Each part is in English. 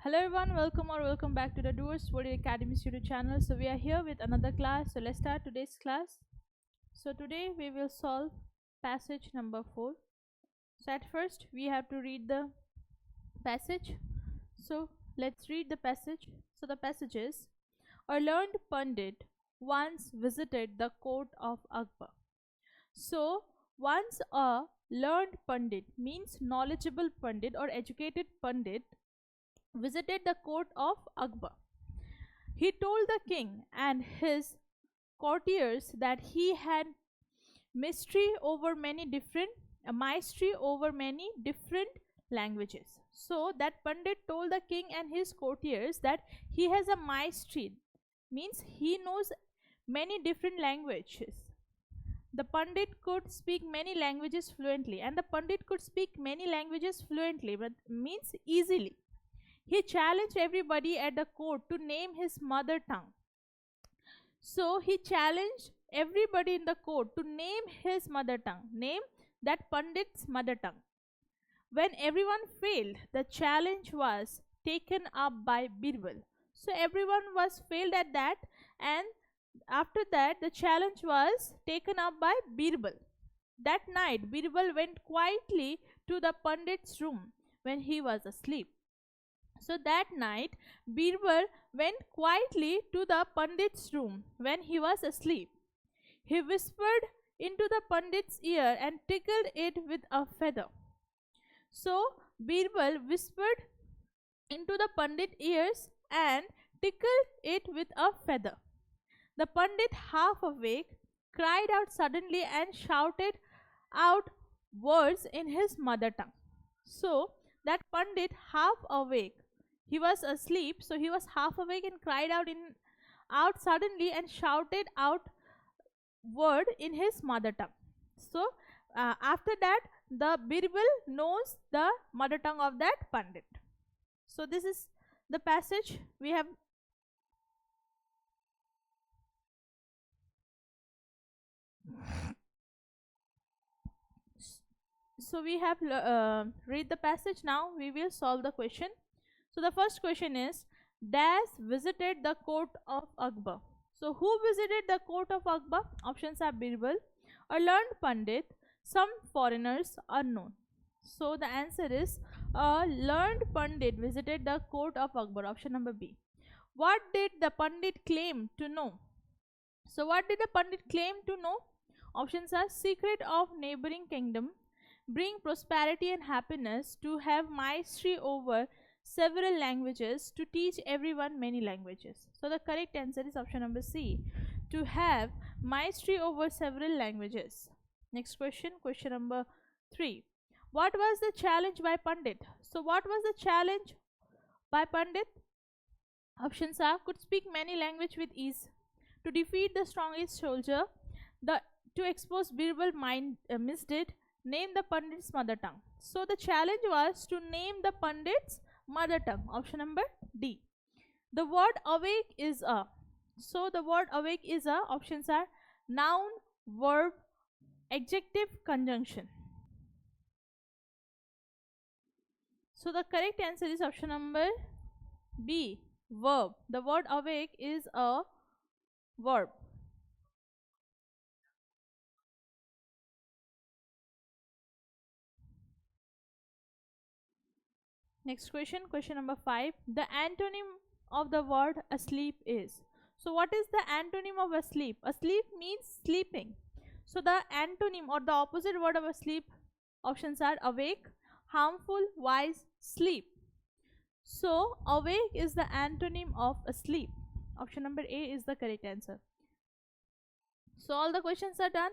Hello everyone, welcome back to the Doers Study Academy YouTube channel. So we are here with another class. So let's start today's class. So today we will solve passage number 4. So at first we have to read the passage. So let's read the passage. So the passage is: a learned Pandit once visited the court of Akbar. So once a learned Pandit means knowledgeable Pandit or educated Pandit visited the court of Akbar. He told the king and his courtiers that he had mastery over many different languages. So that Pandit told the king and his courtiers that he has a mastery, means he knows many different languages. The Pandit could speak many languages fluently, and the Pandit could speak many languages fluently, but means easily. He challenged everybody at the court to name his mother tongue. So he challenged everybody in the court to name his mother tongue, name that Pandit's mother tongue. When everyone failed, the challenge was taken up by Birbal. So everyone was failed at that, and after that the challenge was taken up by Birbal. That night Birbal went quietly to the Pandit's room when he was asleep. So that night, Birbal went quietly to the Pandit's room when he was asleep. He whispered into the Pandit's ear and tickled it with a feather. So Birbal whispered into the Pandit's ears and tickled it with a feather. The Pandit, half awake, cried out suddenly and shouted out words in his mother tongue. So that Pandit, half awake, he was asleep, so he was half awake and cried out suddenly and shouted out word in his mother tongue. So after that, the Birbal knows the mother tongue of that Pandit. So this is the passage we have. So we have read the passage. Now we will solve the question. So the first question is: Dash visited the court of Akbar. So who visited the court of Akbar? Options are Birbal, a learned Pandit, some foreigners, unknown. So the answer is a learned Pandit visited the court of Akbar. Option number B. What did the Pandit claim to know? So what did the Pandit claim to know? Options are: secret of neighboring kingdom, bring prosperity and happiness, to have mastery over several languages, to teach everyone many languages. So the correct answer is option number C, to have mastery over several languages. Next question, question number 3. What was the challenge by Pandit? So what was the challenge by Pandit? Options are: could speak many languages with ease, to defeat the strongest soldier, to expose Birbal misdeed, name the Pandit's mother tongue. So the challenge was to name the Pandit's mother tongue. Option number D. The word awake is a. So the word awake is a. Options are noun, verb, adjective, conjunction. So the correct answer is option number B, verb. The word awake is a verb. Next question, question number 5. The antonym of the word asleep is. So what is the antonym of asleep? Asleep means sleeping. So the antonym or the opposite word of asleep, options are awake, harmful, wise, sleep. So awake is the antonym of asleep. Option number A is the correct answer. So all the questions are done.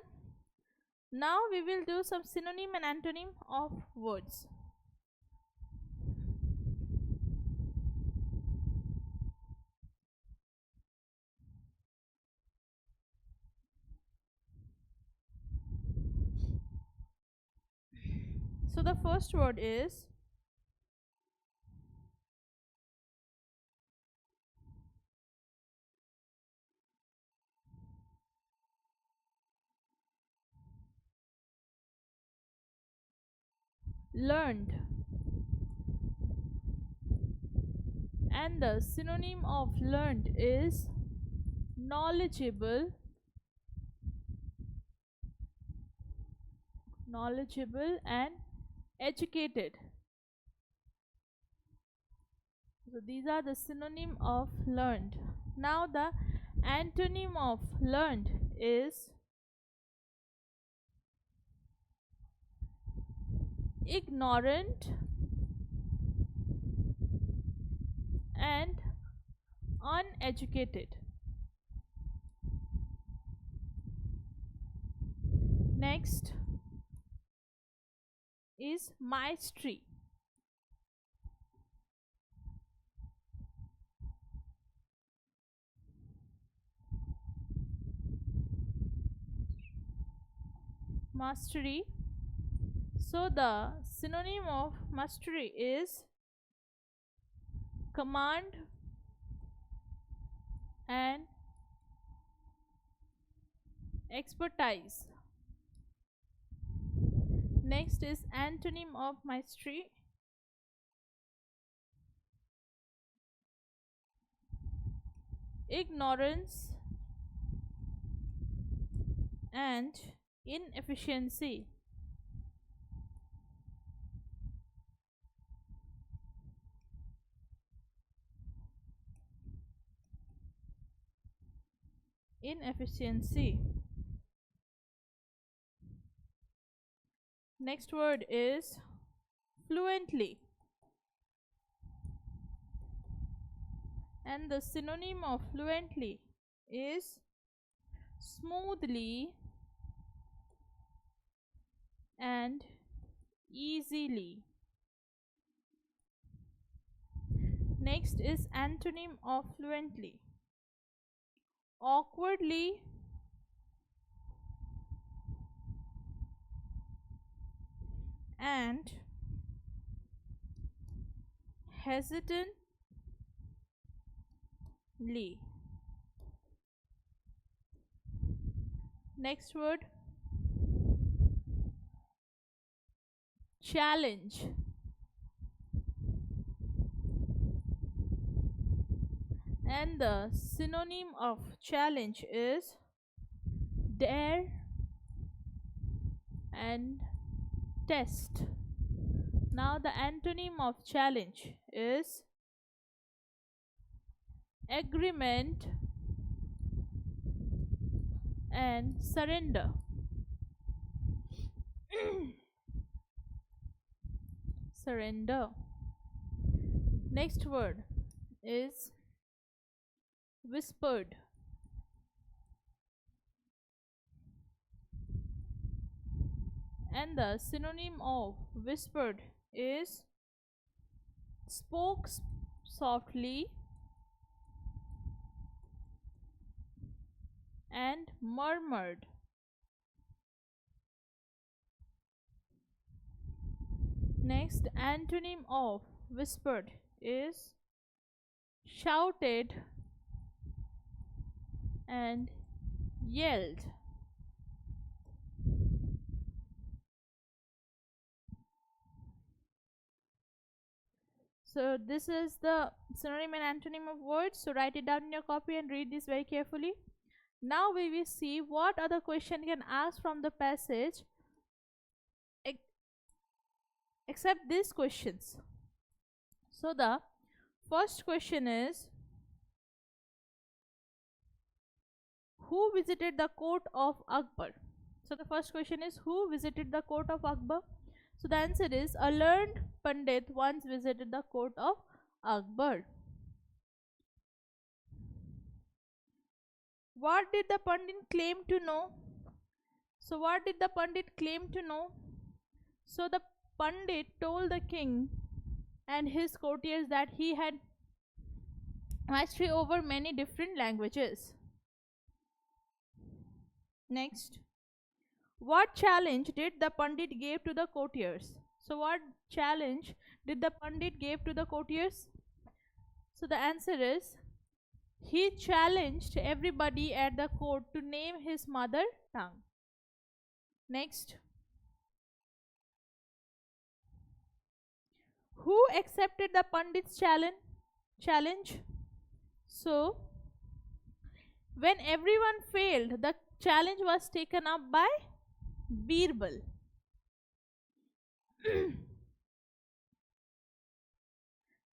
Now we will do some synonym and antonym of words. So the first word is learned. And the synonym of learned is knowledgeable, and educated. So these are the synonym of learned. Now the antonym of learned is ignorant and uneducated. Next is mastery. Mastery. So the synonym of mastery is command and expertise. Next is antonym of mastery: ignorance and inefficiency. Inefficiency. Next word is fluently. And the synonym of fluently is smoothly and easily. Next is antonym of fluently: awkwardly and hesitantly. Next word, challenge. And the synonym of challenge is dare and test. Now the antonym of challenge is agreement and surrender. Surrender. Next word is whispered. And the synonym of whispered is spoke softly and murmured. Next antonym of whispered is shouted and yelled. So this is the synonym and antonym of words. So write it down in your copy and read this very carefully. Now we will see what other question can ask from the passage except these questions. So the first question is, who visited the court of Akbar? So the first question is, who visited the court of Akbar? So the answer is, a learned Pandit once visited the court of Akbar. What did the Pandit claim to know? So what did the Pandit claim to know? So the Pandit told the king and his courtiers that he had mastery over many different languages. Next, what challenge did the Pandit give to the courtiers? So what challenge did the Pandit give to the courtiers? So the answer is, he challenged everybody at the court to name his mother tongue. Next, who accepted the Pandit's challenge? challenge. So, when everyone failed, the challenge was taken up by Birbal.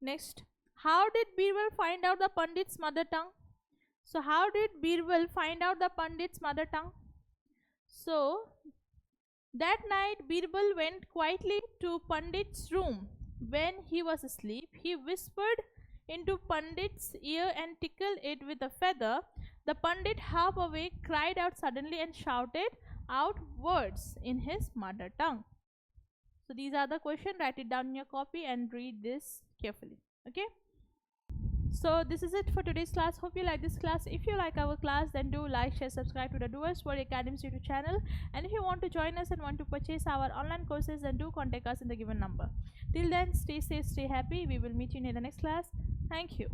Next, how did Birbal find out the Pandit's mother tongue? So, how did Birbal find out the Pandit's mother tongue? So, that night Birbal went quietly to Pandit's room. When he was asleep, he whispered into Pandit's ear and tickled it with a feather. The Pandit, half awake, cried out suddenly and shouted out words in his mother tongue. So these are the questions. Write it down in your copy and read this carefully. Okay. So this is it for today's class. Hope you like this class. If you like our class, then do like, share, subscribe to the Doers World Academy's YouTube channel. And if you want to join us and want to purchase our online courses, then do contact us in the given number. Till then, stay safe, stay happy. We will meet you in the next class. Thank you.